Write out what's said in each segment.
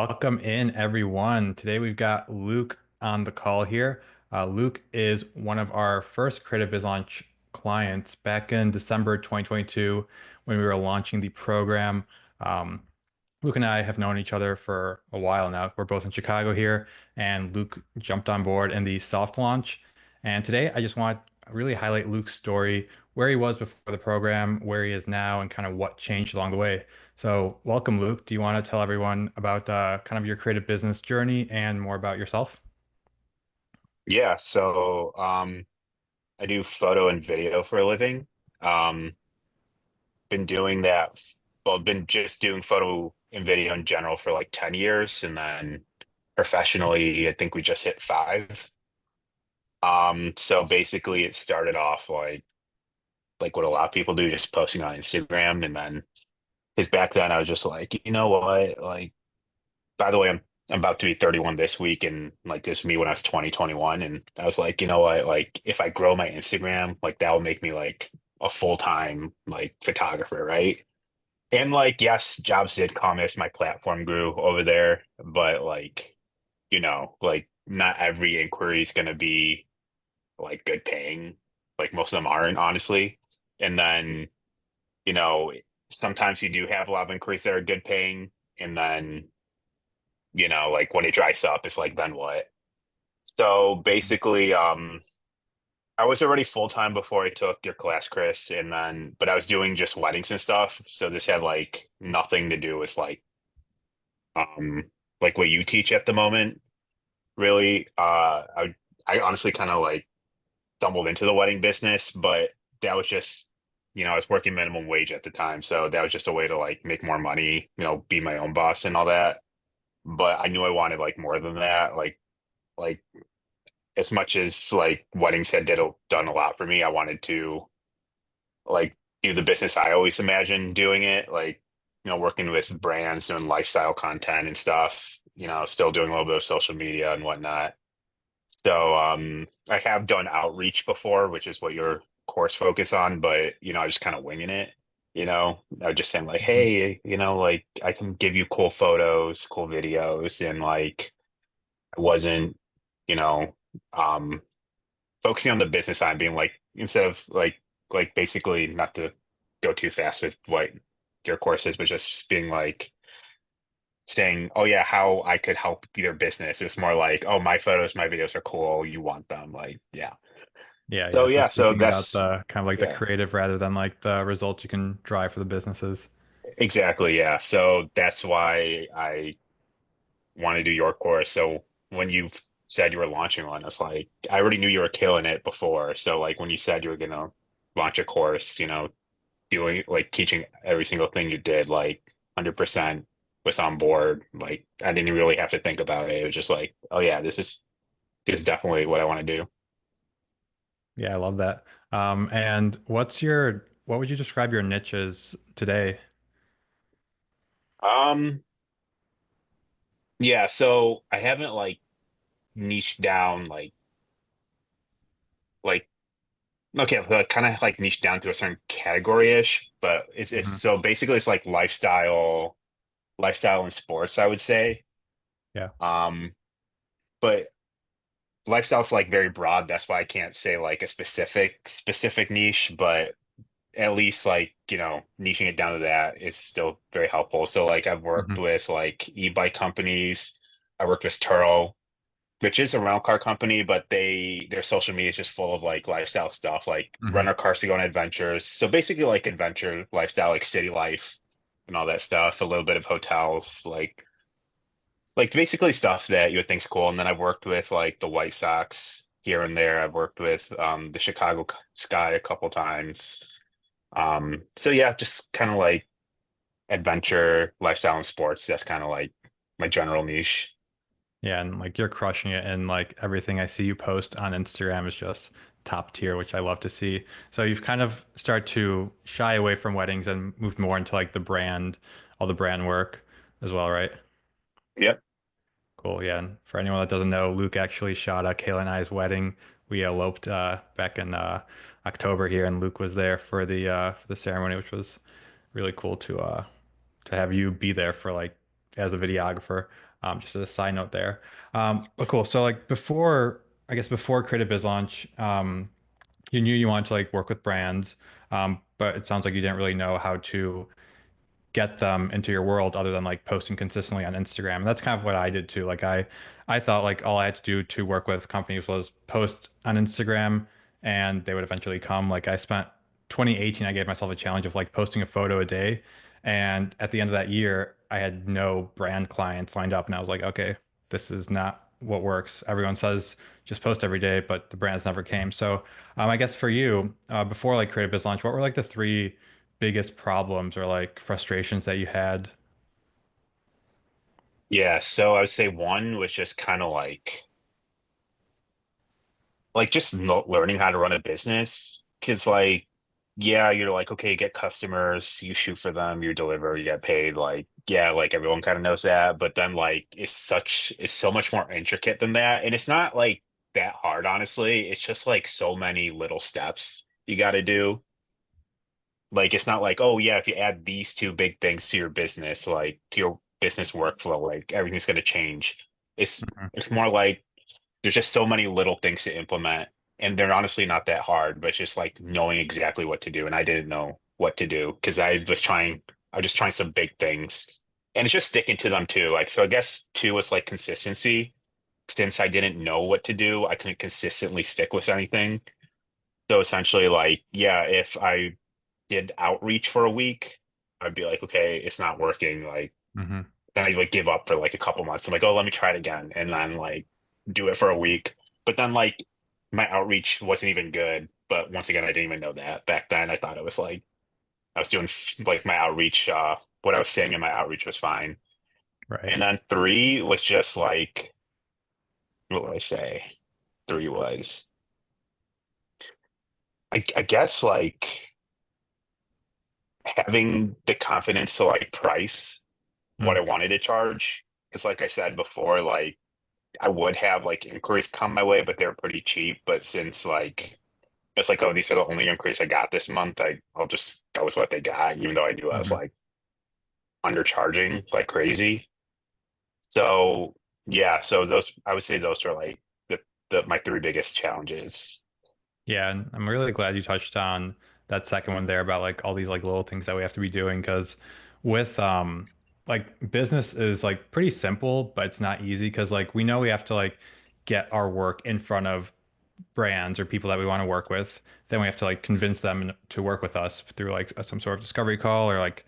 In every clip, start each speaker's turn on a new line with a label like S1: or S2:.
S1: Welcome in, everyone. Today we've got Luke on the call here. Luke is one of our first Creative Biz Launch clients back in December 2022 when we were launching the program. Um, Luke and I have known each other for a while now. We're both in Chicago here, and Luke jumped on board in the soft launch. And today I just want to really highlight Luke's story, where he was before the program, where he is now, and kind of what changed along the way. So, welcome, Luke. Do you want to tell everyone about kind of your creative business journey and more about yourself?
S2: Yeah, so I do photo and video for a living. Um, been doing that, well, been just doing photo and video in general for like 10 years, and then professionally, I think we just hit five. So basically it started off like what a lot of people do, just posting on Instagram, and then because back then I was just like, you know what? Like, by the way, I'm about to be 31 this week, and like this was me when I was 20, 21, and I was like, you know what? Like, if I grow my Instagram, like that will make me like a full-time like photographer, right? And like, yes, jobs did come as my platform grew over there, but like, like not every inquiry is gonna be like good paying. Like most of them aren't, honestly. And then, you know, sometimes you do have a lot of inquiries that are good paying, and then like when it dries up, it's like, then what? So basically, I was already full time before I took your class, Chris, and then, but I was doing just weddings and stuff. So this had like nothing to do with um, like what you teach at the moment, really. I honestly kind of like stumbled into the wedding business, but that was just, I was working minimum wage at the time. So that was just a way to like make more money, be my own boss and all that. But I knew I wanted like more than that. Like as much as like weddings had done a lot for me, I wanted to like do the business I always imagined doing it, like working with brands, doing lifestyle content and stuff, still doing a little bit of social media and whatnot. So I have done outreach before, which is what your course focus on, but I was just kind of winging it. I was just saying like,
S1: Mhm.
S2: hey, like I can give you cool photos, cool videos, and like I wasn't, you know, um focusing on the business side, being like instead of like basically not to go too fast with what your course is, but just being like saying, oh yeah, how I could help your business. It was more like, oh, my photos, my videos are cool. You want them, like yeah.
S1: Yeah,
S2: So
S1: yeah. So
S2: yeah, so
S1: speaking about
S2: that's
S1: the kind of like the
S2: yeah,
S1: creative rather than like the results you can drive for the businesses.
S2: exactly, yeah. So that's why I want to do your course. So when you said you were launching one, it's like I already knew you were killing it before. So like when you said you were gonna launch a course, doing like teaching every single thing you did, like 100% was on board. Like I didn't really have to think about it. It was just like, oh yeah, this is definitely what I want to do.
S1: Yeah, I love that. And what would you describe your niche as today?
S2: Um, yeah, so I haven't like niched down like okay, so kind of like niche down to a certain category-ish, but it's
S1: Hmm.
S2: so basically it's like lifestyle and sports, I would say.
S1: Yeah.
S2: Um, but lifestyle's like very broad. That's why I can't say like a specific niche, but at least like, niching it down to that is still very helpful. So like I've worked
S1: Hmm.
S2: with like e-bike companies. I worked with Turo, which is a rental car company, but their social media is just full of like lifestyle stuff, like
S1: Hmm.
S2: rent our cars to go on adventures. So basically like adventure lifestyle, like city life and all that stuff, a little bit of hotels, like basically stuff that you would think's cool. And then I've worked with like the White Sox here and there. I've worked with the Chicago Sky a couple times. So yeah, just kind of like adventure, lifestyle, and sports. That's kind of like my general niche.
S1: Yeah, and like you're crushing it, and like everything I see you post on Instagram is just top tier, which I love to see. So you've kind of started to shy away from weddings and moved more into like the brand, all the brand work as well, right?
S2: Yep.
S1: Cool. Yeah. And for anyone that doesn't know, Luke actually shot Kayla and I's wedding. We eloped back in October here, and Luke was there for the ceremony, which was really cool to have you be there for like as a videographer. Just as a side note there. But cool. So like before, I guess before Creative Biz Launch, you knew you wanted to like work with brands, but it sounds like you didn't really know how to get them into your world other than like posting consistently on Instagram. And that's kind of what I did too. I thought like all I had to do to work with companies was post on Instagram and they would eventually come. Like I spent 2018, I gave myself a challenge of like posting a photo a day. And at the end of that year, I had no brand clients lined up. And I was like, okay, this is not what works. Everyone says just post every day, but the brands never came. So I guess for you, before like Creative Biz Launch, what were like the three biggest problems or like frustrations that you had?
S2: Yeah, so I would say one was just kind of like just learning how to run a business. Because like, yeah, you're like, okay, you get customers, you shoot for them, you deliver, you get paid. Like, yeah, like everyone kind of knows that. But then like, it's so much more intricate than that, and it's not like that hard, honestly. It's just like so many little steps you got to do. Like, it's not like, oh yeah, if you add these two big things to your business, like to your business workflow, like everything's going to change. It's
S1: Mhm.
S2: it's more like there's just so many little things to implement, and they're honestly not that hard, but it's just like knowing exactly what to do. And I didn't know what to do because I was just trying some big things, and it's just sticking to them too. Like, so I guess two was like consistency. Since I didn't know what to do, I couldn't consistently stick with anything. So essentially, like, yeah, if I did outreach for a week, I'd be like, okay, it's not working. Like,
S1: Mhm.
S2: then I like give up for like a couple months. I'm like, oh, let me try it again, and then like do it for a week. But then like my outreach wasn't even good. But once again, I didn't even know that back then. I thought it was like I was doing like my outreach. What I was saying in my outreach was fine.
S1: Right.
S2: And then three was just like, what would I say? Three was, I guess like having the confidence to like price what
S1: Mm.
S2: I wanted to charge. Because like I said before, like I would have like inquiries come my way, but they're pretty cheap. But since like it's like, oh, these are the only inquiries I got this month, I'll just go with what they got, even though I knew I was
S1: Mhm.
S2: like undercharging like crazy. So yeah, so those I would say those are like the my three biggest challenges.
S1: Yeah, and I'm really glad you touched on that second one there about like all these like little things that we have to be doing because with like business is like pretty simple, but it's not easy because like we know we have to like get our work in front of brands or people that we want to work with, then we have to like convince them to work with us through like some sort of discovery call or like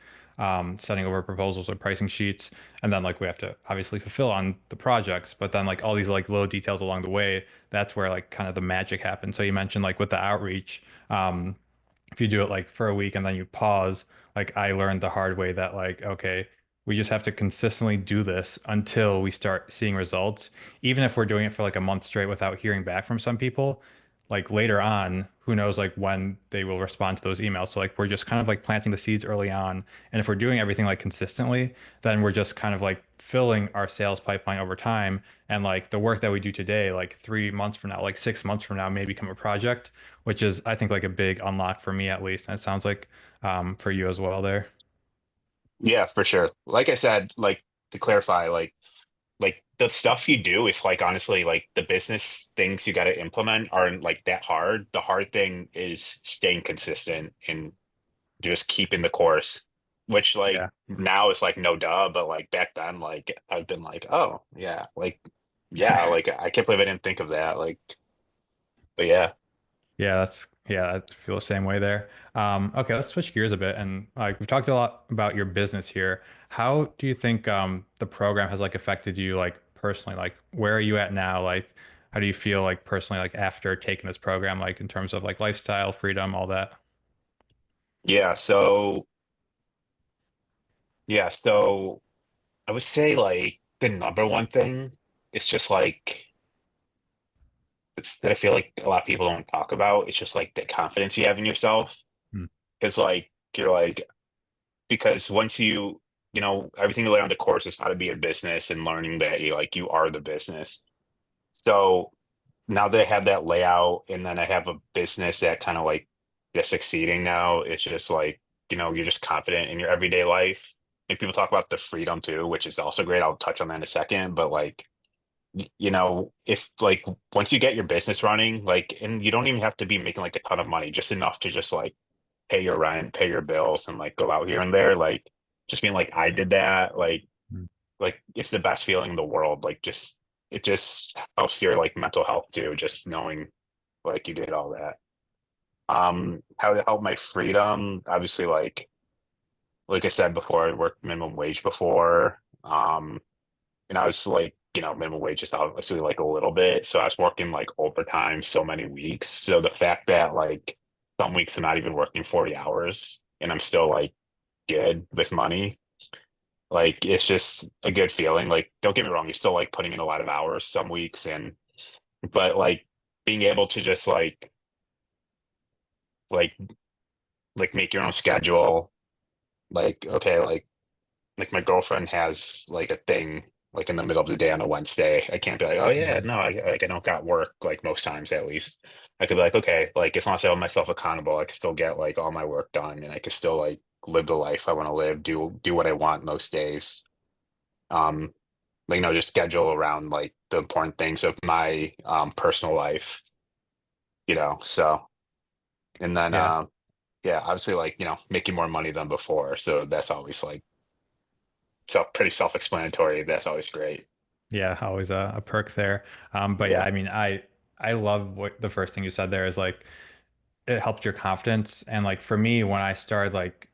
S1: sending over proposals or pricing sheets. And then like we have to obviously fulfill on the projects, but then like all these like little details along the way, that's where like kind of the magic happens. So you mentioned like with the outreach, if you do it like for a week and then you pause, like I learned the hard way that like, okay, we just have to consistently do this until we start seeing results. Even if we're doing it for like a month straight without hearing back from some people, like later on, who knows like when they will respond to those emails. So like we're just kind of like planting the seeds early on. And if we're doing everything like consistently, then we're just kind of like filling our sales pipeline over time. And like the work that we do today, like 3 months from now, like 6 months from now, may become a project, which is I think like a big unlock for me at least. And it sounds like for you as well there.
S2: Yeah, for sure. Like I said, like to clarify, like the stuff you do is like honestly like the business things you got to implement aren't like that hard. The hard thing is staying consistent and just keeping the course, which like
S1: Yeah.
S2: now is like no duh, but like back then, like I've been like, oh yeah, like I can't believe I didn't think of that. Like, but yeah,
S1: Yeah, I feel the same way there. Okay, let's switch gears a bit and like we've talked a lot about your business here. How do you think the program has like affected you like personally? Like where are you at now? Like how do you feel like personally like after taking this program, like in terms of like lifestyle, freedom, all that?
S2: yeah. So I would say like the number one thing is just like that I feel like a lot of people don't talk about. It's just like the confidence you have in yourself.
S1: Hmm.
S2: Because like you're like because once everything you learn on the course is how to be a business and learning that you are the business. So now that I have that layout and then I have a business that kind of like that's succeeding now, it's just like, you're just confident in your everyday life. like people talk about the freedom too, which is also great. I'll touch on that in a second, but like if like once you get your business running, like, and you don't even have to be making like a ton of money, just enough to just like pay your rent, pay your bills, and like go out here and there, like just being like I did that, like it's the best feeling in the world. Like just it just helps your like mental health too, just knowing like you did all that. How to help my freedom, obviously like I said before, I worked minimum wage before. And I was like, minimum wage is obviously like a little bit. So I was working like overtime so many weeks. So the fact that like some weeks I'm not even working 40 hours and I'm still like good with money, like it's just a good feeling. Like, don't get me wrong, you're still like putting in a lot of hours some weeks but like being able to just like like make your own schedule, like okay, like my girlfriend has like a thing like in the middle of the day on a Wednesday. I can't be like, oh yeah,
S1: Mhm.
S2: no, I don't got work like most times at least. I could be like, okay, like as long as I hold myself accountable, I can still get like all my work done and I can still like live the life I want to live, do what I want most days. Um, like just schedule around like the important things of my personal life, So and then
S1: Yeah.
S2: yeah, obviously like, making more money than before. So that's always like pretty self-explanatory. That's always great.
S1: Yeah, always a perk there. But yeah,
S2: Yeah.
S1: I mean, I love what the first thing you said there is like it helped your confidence. And like for me, when I started like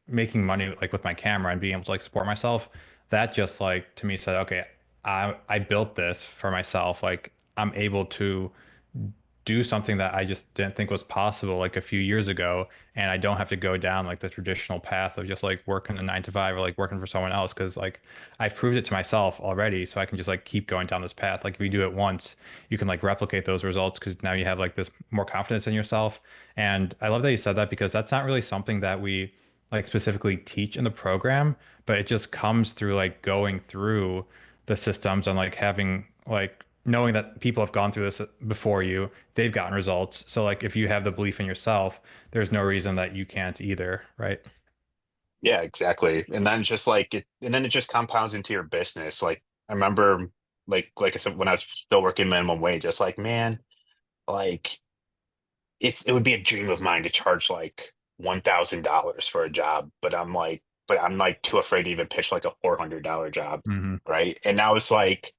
S1: making money like with my camera and being able to like support myself, that just like to me said, okay, I built this for myself. Like I'm able to do something that I just didn't think was possible like a few years ago. And I don't have to go down like the traditional path of just like working a 9 to 5 or like working for someone else. Cause like I've proved it to myself already. So I can just like keep going down this path. Like if you do it once, you can like replicate those results because now you have like this more confidence in yourself. And I love that you said that because that's not really something that we like specifically teach in the program, but it just comes through like going through the systems and like having like knowing that people have gone through this before you, they've gotten results. So like if you have the belief in yourself, there's no reason that you can't either, right?
S2: Yeah, exactly. And then just like and then it just compounds into your business. Like I remember, like I said, when I was still working minimum wage, it's like, man, like it would be a dream of mine to charge like $1,000 for a job, but I'm like too afraid to even pitch like a $400 job,
S1: Hmm.
S2: right? And now it's like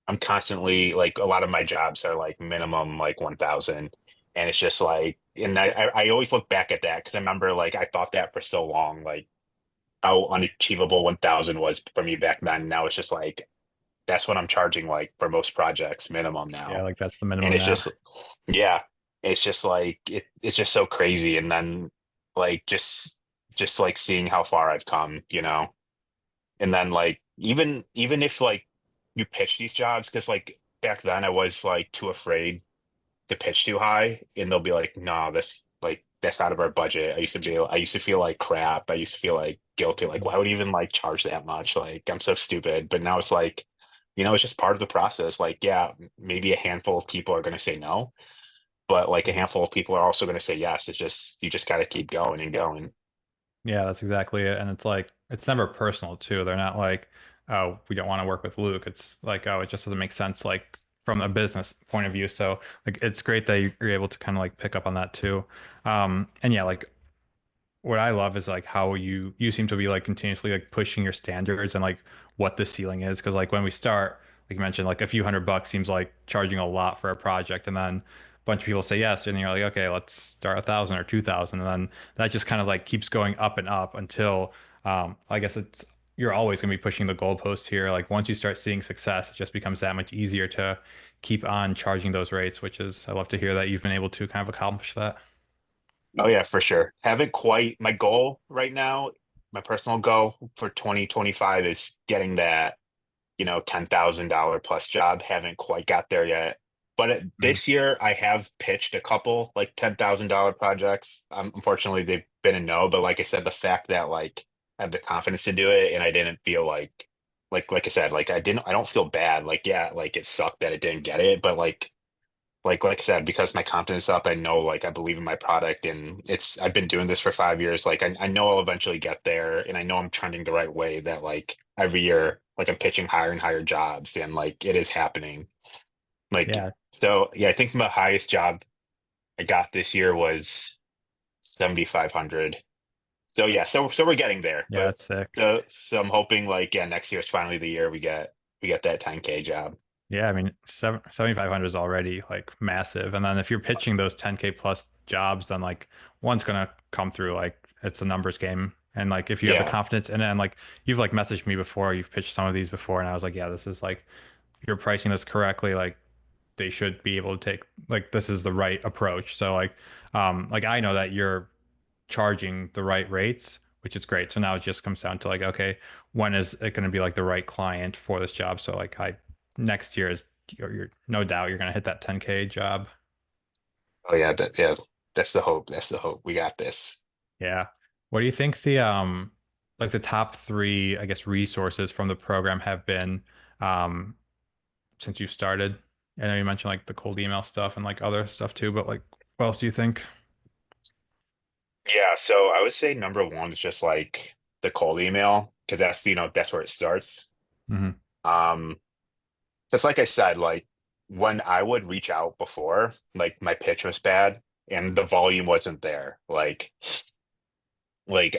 S2: I'm constantly like a lot of my jobs are like minimum like 1,000, and it's just like, and I always look back at that because I remember like I thought that for so long, like how unachievable 1,000 was for me back then. Now it's just like that's what I'm charging like for most projects minimum
S1: Yeah,
S2: now.
S1: like that's the
S2: And
S1: minimum
S2: it's
S1: now.
S2: just yeah, it's just like it's just so crazy. And then like just like seeing how far I've come, And then like even if like you pitch these jobs, because like back then I was like too afraid to pitch too high, and they'll be like, no, this like that's out of our budget. I used to feel like crap. I used to feel like guilty. Like, why would I even like charge that much? Like, I'm so stupid. But now it's like, it's just part of the process. Like, yeah, maybe a handful of people are going to say no, but like a handful of people are also going to say yes. It's just you just got to keep going and going.
S1: Yeah, that's exactly it. And it's like it's never personal too. They're not like, oh, we don't want to work with Luke. It's like, oh, it just doesn't make sense like from a business point of view. So like it's great that you're able to kind of like pick up on that too. And yeah, like what I love is like how you seem to be like continuously like pushing your standards and like what the ceiling is. Because like when we start, like you mentioned, like a few $100 seems like charging a lot for a project, and then a bunch of people say yes, and you're like, okay, let's start 1,000 or 2,000, and then that just kind of like keeps going up and up until I guess it's you're always gonna be pushing the goalposts here. Like once you start seeing success, it just becomes that much easier to keep on charging those rates, which is I love to hear that you've been able to kind of accomplish that.
S2: Oh yeah, for sure. Haven't quite my goal right now. My personal goal for 2025 is getting that $10,000 plus job. Haven't quite got there yet. But
S1: Mm.
S2: this year, I have pitched a couple like $10,000 projects. Unfortunately, they've been a no. But like I said, the fact that like I have the confidence to do it, and I didn't feel like I said, like I don't feel bad. Like yeah, like it sucked that it didn't get it, but like like I said, because my confidence is up, I know like I believe in my product, and I've been doing this for 5 years. Like I know I'll eventually get there, and I know I'm trending the right way. That like every year, like I'm pitching higher and higher jobs, and like it is happening. Like
S1: Yeah,
S2: so, yeah. I think the highest job I got this year was 7,500. So yeah, so we're getting there,
S1: yeah,
S2: but
S1: that's sick.
S2: so I'm hoping like yeah, next year is finally the year we get that 10K job.
S1: Yeah, I mean, 7,500 is already like massive. And then if you're pitching those 10K plus jobs, then like one's gonna come through. Like it's a numbers game. And like if you have the
S2: Yeah.
S1: confidence in it, and like you've like messaged me before, you've pitched some of these before, and I was like, yeah, this is like you're pricing this correctly. Like they should be able to take like this is the right approach. So like I know that you're charging the right rates, which is great. So now it just comes down to like, okay, when is it going to be like the right client for this job? So like I next year is you're no doubt you're going to hit that 10K job.
S2: Oh yeah, yeah. That's the hope. That's the hope. We got this.
S1: Yeah. What do you think the like the top three, I guess, resources from the program have been um since you started? I know you mentioned like the cold email stuff and like other stuff too, but like what else do you think?
S2: Yeah, so I would say number one is just like the cold email because that's that's where it starts.
S1: Hmm.
S2: Um, just like I said, like when I would reach out before, like my pitch was bad and the volume wasn't there. Like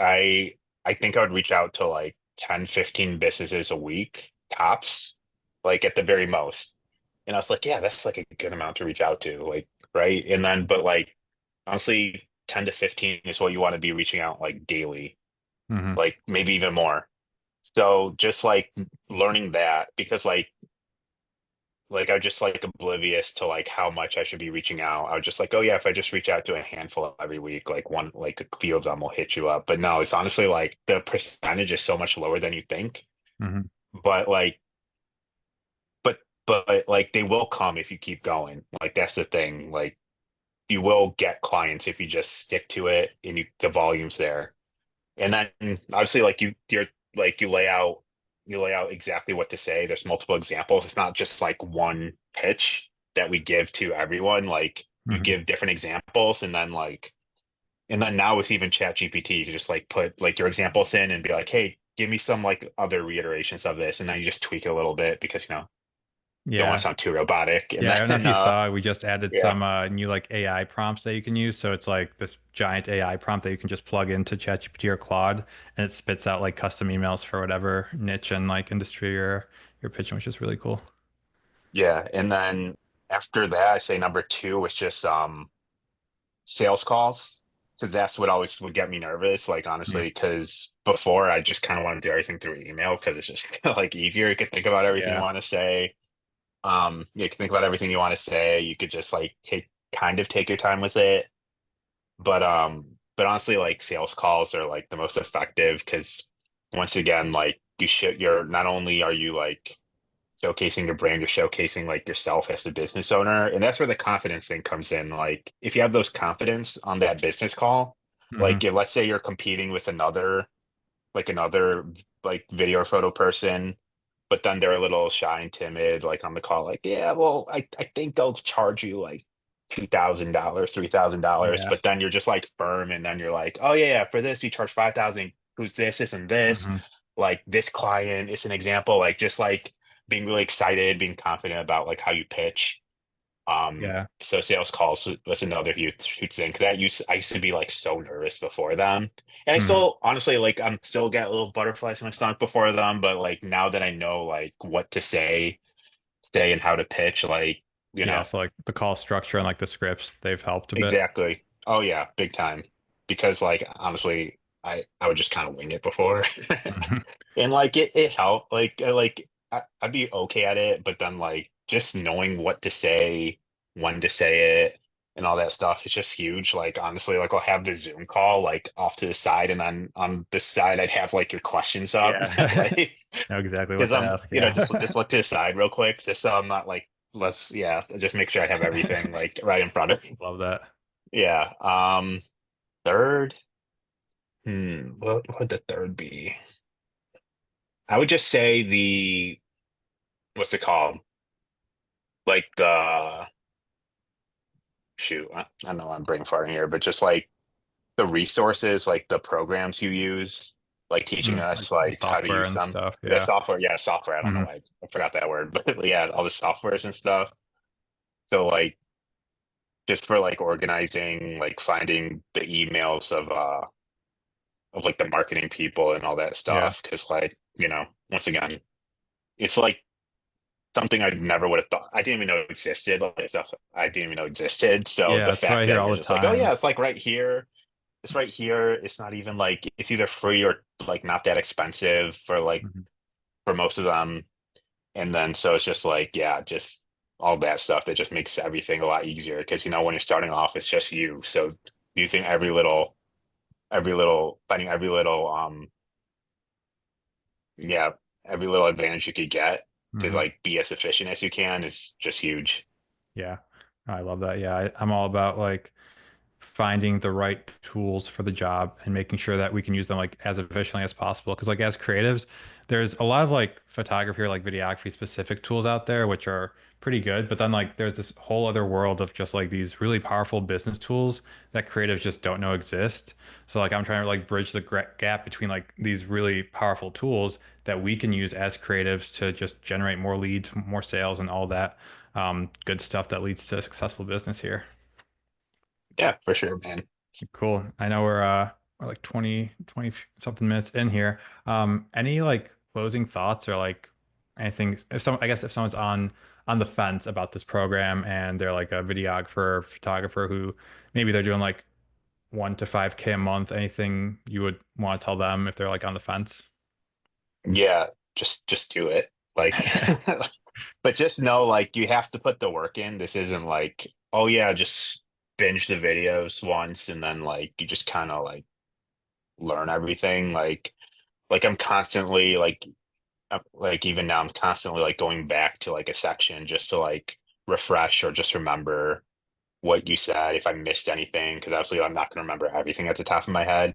S2: I think I would reach out to like 10, 15 businesses a week tops, like at the very most. And I was like, yeah, that's like a good amount to reach out to, like, right? And then but like honestly, 10 to 15 is what you want to be reaching out like daily,
S1: Hmm.
S2: like maybe even more. So just like learning that because like I was just like oblivious to like how much I should be reaching out. I was just like, oh yeah, if I just reach out to a handful every week, like one like a few of them will hit you up. But no, it's honestly like the percentage is so much lower than you think.
S1: Hmm.
S2: But like but like they will come if you keep going. Like that's the thing. Like you will get clients if you just stick to it and the volume's there. And then obviously like you're like you lay out exactly what to say. There's multiple examples. It's not just like one pitch that we give to everyone. Like you
S1: Hmm.
S2: give different examples and then now with even Chat GPT, you can just like put like your examples in and be like, hey, give me some like other reiterations of this. And then you just tweak it a little bit because don't want to
S1: Yeah.
S2: sound too robotic. And
S1: Yeah, I don't know if
S2: then
S1: you saw, we just added
S2: yeah.
S1: some new like AI prompts that you can use. So it's like this giant AI prompt that you can just plug into ChatGPT or Claude, and it spits out like custom emails for whatever niche and like industry you're pitching, which is really cool.
S2: Yeah. And then after that, I say number two was just sales calls because that's what always would get me nervous. Like
S1: Mm.
S2: honestly, because before I just kind of want to do everything through email because it's just like easier. You could think about everything you
S1: Yeah.
S2: want to say. You can think about everything you want to say. You could just like take your time with it. But honestly, like sales calls are like the most effective because once again, like you're not only are you like showcasing your brand, you're showcasing like yourself as the business owner. And that's where the confidence thing comes in. Like if you have those confidence on that business call,
S1: Hmm.
S2: like if let's say you're competing with another like video or photo person, but then they're a little shy and timid, like on the call, like, yeah, well, I think they'll charge you like $2,000, $3,000.
S1: Yeah.
S2: But then you're just like firm, and then you're like, oh yeah, for this you charge 5,000. Who's this and this?
S1: Hmm.
S2: Like this client is an example, like just like being really excited, being confident about like how you pitch.
S1: Yeah.
S2: So sales calls was another huge thing. 'Cause I used to be like so nervous before them, and I
S1: Hmm.
S2: still honestly like I'm still get little butterflies in my stomach before them. But like now that I know like what to say and how to pitch, like you
S1: Yeah.
S2: know
S1: So like the call structure and like the scripts, they've helped a bit.
S2: exactly. Oh yeah, big time. Because like honestly, I would just kind of wing it before,
S1: Hmm.
S2: and like it helped. I'd be okay at it, but then like just knowing what to say, when to say it, and all that stuff is just huge. Like honestly, like I'll have the Zoom call like off to the side, and then on this side I'd have like your questions up,
S1: Yeah.
S2: like
S1: Know exactly what
S2: because
S1: to ask.
S2: just
S1: Yeah.
S2: look to the side real quick, just so I'm not like let's yeah, just make sure I have everything like right in front of me.
S1: Love that.
S2: Yeah. Third, what would the third be? I would just say the what's it called? Like the shoot, I know I'm brain farting here, but just like the resources, like the programs you use, like teaching
S1: Like
S2: us
S1: the
S2: like how to
S1: software
S2: use
S1: and
S2: them.
S1: stuff.
S2: The
S1: Yeah.
S2: software, yeah, software. I don't know
S1: Hmm.
S2: why I forgot that word, but yeah, all the softwares and stuff. So like just for like organizing, like finding the emails of like the marketing people and all that
S1: Yeah.
S2: stuff. Because like, once again, it's like something I never would have thought. I didn't even know existed. Like stuff I didn't even know existed. So
S1: Yeah.
S2: the
S1: That's what I
S2: fact
S1: hear
S2: that
S1: all
S2: you're
S1: the
S2: just like, oh
S1: time.
S2: yeah, it's like right here. It's right here. It's not even like it's either free or like not that expensive
S1: Hmm.
S2: for most of them. And then so it's just like, yeah, just all that stuff that just makes everything a lot easier because when you're starting off, it's just you. So using finding every little yeah, every little advantage you could get to
S1: Hmm.
S2: like be as efficient as you can is just huge.
S1: Yeah. I love that. Yeah. I'm all about like finding the right tools for the job and making sure that we can use them like as efficiently as possible. Because like as creatives, there's a lot of like photography or like videography specific tools out there which are pretty good, but then like there's this whole other world of just like these really powerful business tools that creatives just don't know exist. So like I'm trying to like bridge the gap between like these really powerful tools that we can use as creatives to just generate more leads, more sales, and all that good stuff that leads to successful business here.
S2: Yeah, for sure, man.
S1: Cool. I know we're like 20 something minutes in here. Any like closing thoughts or like anything if some I guess if someone's on the fence about this program and they're like a videographer, photographer who maybe they're doing like 1 to 5K a month, anything you would want to tell them if they're like on the fence?
S2: Yeah, just do it. Like but just know like you have to put the work in. This isn't like, oh yeah, just binge the videos once and then like you just kind of learn everything. Like I'm constantly like even now I'm constantly like going back to like a section just to like refresh or just remember what you said if I missed anything because obviously I'm not going to remember everything at the top of my head.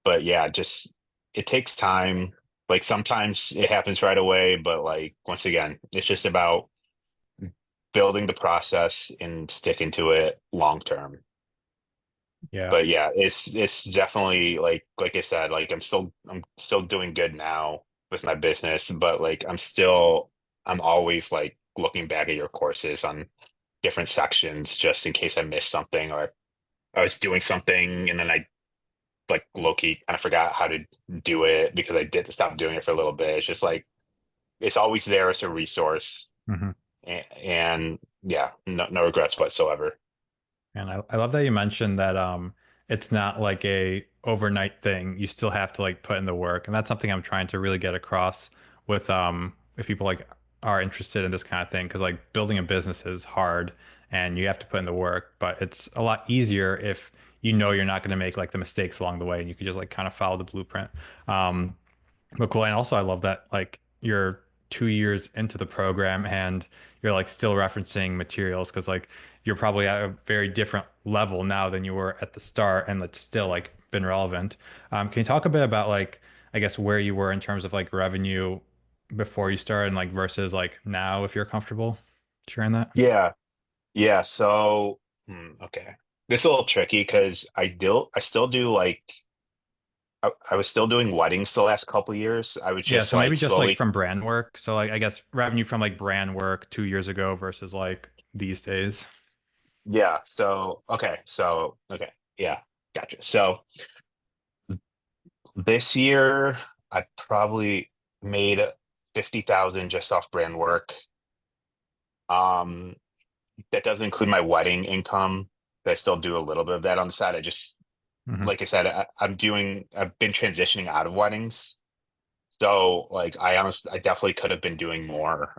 S2: But yeah, just it takes time. Like sometimes it happens right away, but like once again, it's just about building the process and sticking to it long term.
S1: Yeah.
S2: But yeah, it's definitely like I said, like I'm still doing good now with my business, but like I'm always like looking back at your courses on different sections just in case I missed something or I was doing something and then I like low-key kind of forgot how to do it because I did stop doing it for a little bit. It's just like it's always there as a resource
S1: Hmm.
S2: and yeah, no regrets whatsoever.
S1: And I love that you mentioned that it's not like a overnight thing. You still have to like put in the work. And that's something I'm trying to really get across with if people like are interested in this kind of thing. Because like building a business is hard and you have to put in the work, but it's a lot easier if you know you're not going to make like the mistakes along the way and you can just like kind of follow the blueprint. Um, but cool. And also, I love that like you're 2 years into the program and you're like still referencing materials because like you're probably at a very different level now than you were at the start, and it's still like been relevant. Can you talk a bit about like I guess where you were in terms of like revenue before you started and like versus like now, if you're comfortable sharing that?
S2: Yeah, yeah. So, okay, this is a little tricky because I still do like I was still doing weddings the last couple years. I was
S1: Yeah,
S2: just
S1: so maybe
S2: like
S1: just like
S2: slowly,
S1: from brand work. So like I guess revenue from like brand work 2 years ago versus like these days.
S2: yeah. So okay, yeah, gotcha. So this year I probably made 50,000 just off brand work. Um, that doesn't include my wedding income. I still do a little bit of that on the side. I just,
S1: Hmm.
S2: like I said, I've been transitioning out of weddings. So like I definitely could have been doing more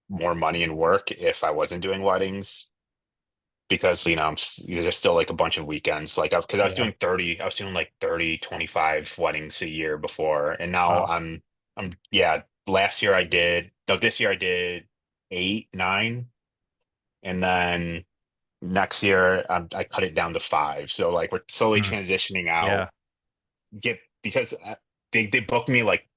S2: money and work if I wasn't doing weddings because there's still like a bunch of weekends like because
S1: Yeah.
S2: I was doing like 30 25 weddings a year before and now
S1: Wow.
S2: I'm yeah, last year I did no this year I did 8 9 and then next year I cut it down to 5, so like we're slowly
S1: Mm.
S2: transitioning
S1: Yeah.
S2: out get because they booked me like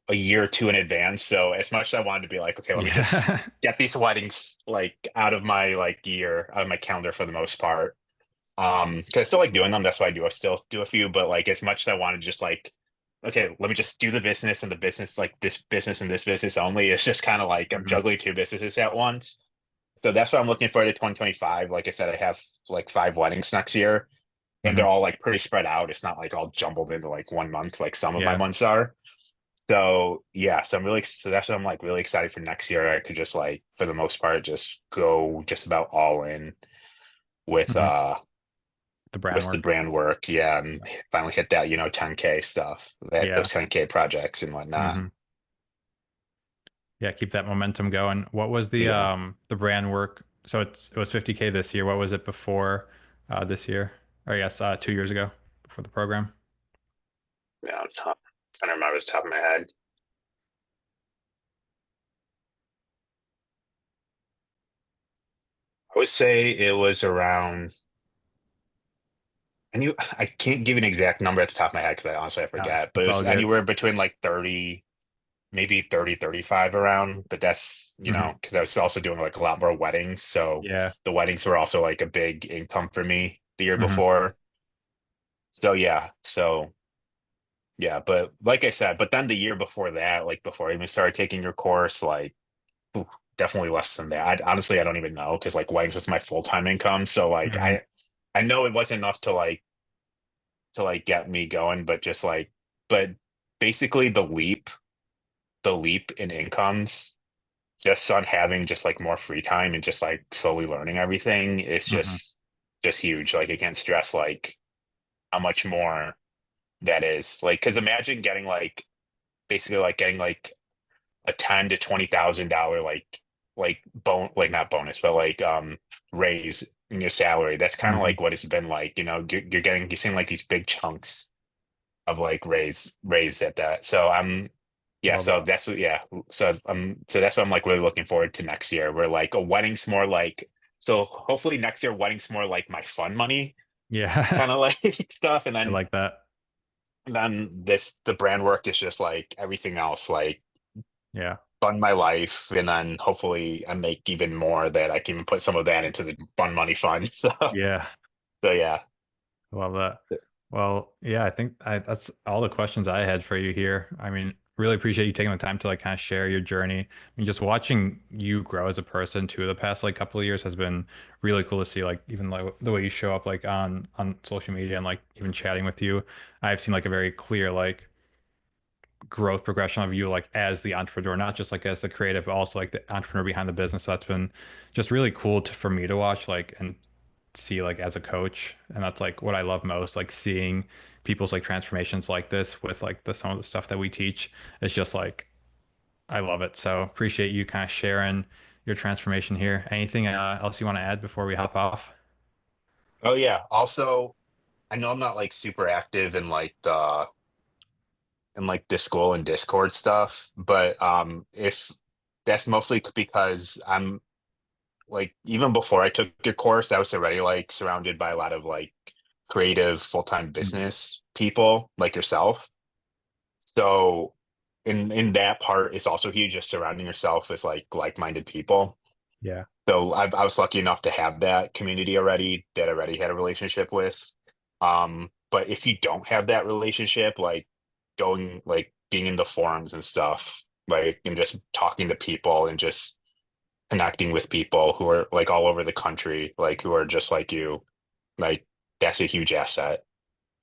S2: a year or two in advance. So as much as I wanted to be like, okay, let me just
S1: Yeah.
S2: get these weddings like out of my like year, out of my calendar for the most part. Because I still like doing them. That's why I do. I still do a few, but like as much as I want to just like, okay, let me just do the business and the business, like this business and this business only. It's just kind of like I'm
S1: Hmm.
S2: juggling two businesses at once. So that's what I'm looking for to 2025. Like I said, I have like five weddings next year, and they're
S1: Hmm.
S2: all like pretty spread out. It's not like all jumbled into like one month, like some of my
S1: Yeah.
S2: months are. So yeah, so that's what I'm like really excited for next year. I could just like for the most part just go just about all in with
S1: Hmm. The brand
S2: with the
S1: work.
S2: brand work. Yeah, and finally hit that, 10K stuff, that
S1: Yeah.
S2: those 10K projects and whatnot.
S1: Hmm. Yeah, keep that momentum going. What was
S2: Yeah.
S1: the brand work? So it was 50K this year. What was it before this year? Or yes, 2 years ago before the program.
S2: Yeah, trying to remember off the top of my head. I would say it was around, and I can't give you an exact number at the top of my head because I honestly I forget, but
S1: It's
S2: it was
S1: all good.
S2: anywhere between like 30, maybe 30, 35 around. But that's,
S1: Hmm.
S2: because I was also doing like a lot more weddings. So
S1: Yeah.
S2: the weddings were also like a big income for me the year
S1: Hmm.
S2: before. So yeah, but like I said, but then the year before that, like before I even started taking your course, like ooh, definitely less than that. Honestly, I don't even know because like weddings was my full-time income. So like
S1: Hmm.
S2: I know it wasn't enough to like get me going, but just like but basically the leap in incomes just on having just like more free time and just like slowly learning everything is
S1: Hmm.
S2: just huge. Like I can't stress like how much more that is. Like, because imagine getting like basically like getting like a $10,000 to $20,000 like not bonus, but like raise in your salary. That's kind of
S1: Hmm.
S2: like what it's been like. You're seeing like these big chunks of like raise at that. So I'm yeah,
S1: Love it.
S2: so that's what yeah. So that's what I'm like really looking forward to next year. Where like a wedding's more like so hopefully next year wedding's more like my fun money
S1: Yeah.
S2: kind of like stuff. And
S1: I
S2: then
S1: like that.
S2: the brand work is just like everything else, like
S1: Yeah.
S2: fund my life, and then hopefully I make even more that I can put some of that into the fun money fund.
S1: Yeah.
S2: So yeah.
S1: Love that. Well, yeah, I think that's all the questions I had for you here. I mean, really appreciate you taking the time to like kind of share your journey. I mean, just watching you grow as a person too the past like couple of years has been really cool to see. Like even like the way you show up like on social media and like even chatting with you, I've seen like a very clear like growth progression of you like as the entrepreneur, not just like as the creative, but also like the entrepreneur behind the business. So that's been just really cool for me to watch like and see like as a coach, and that's like what I love most, like seeing people's like transformations like this with like the some of the stuff that we teach. It's just like I love it. So appreciate you kind of sharing your transformation here. Anything else you want to add before we hop off?
S2: Oh yeah. Also, I know I'm not like super active in like the school and Discord stuff, but if that's mostly because I'm like even before I took your course, I was already like surrounded by a lot of like creative full-time
S1: Mhm.
S2: business people like yourself. So in that part, it's also huge just surrounding yourself with like-minded people.
S1: Yeah.
S2: So I was lucky enough to have that community already that I already had a relationship with. But if you don't have that relationship, like going like being in the forums and stuff, like and just talking to people and just connecting with people who are like all over the country, like who are just like you, like that's a huge asset.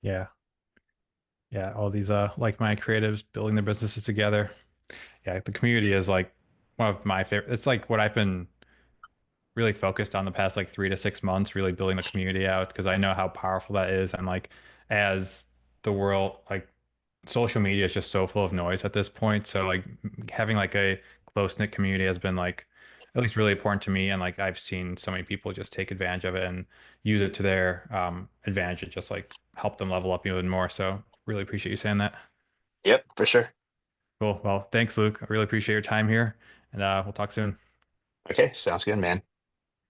S1: Yeah. Yeah. All these like-minded creatives building their businesses together. Yeah, the community is like one of my favorite. It's like what I've been really focused on the past like 3 to 6 months, really building the community out because I know how powerful that is. And like as the world, like social media is just so full of noise at this point. So like having like a close knit community has been like at least really important to me. And like I've seen so many people just take advantage of it and use it to their advantage and just like help them level up even more. So really appreciate you saying that.
S2: Yep, for sure.
S1: Cool. Well, thanks, Luke. I really appreciate your time here, and we'll talk soon.
S2: Okay, sounds good, man.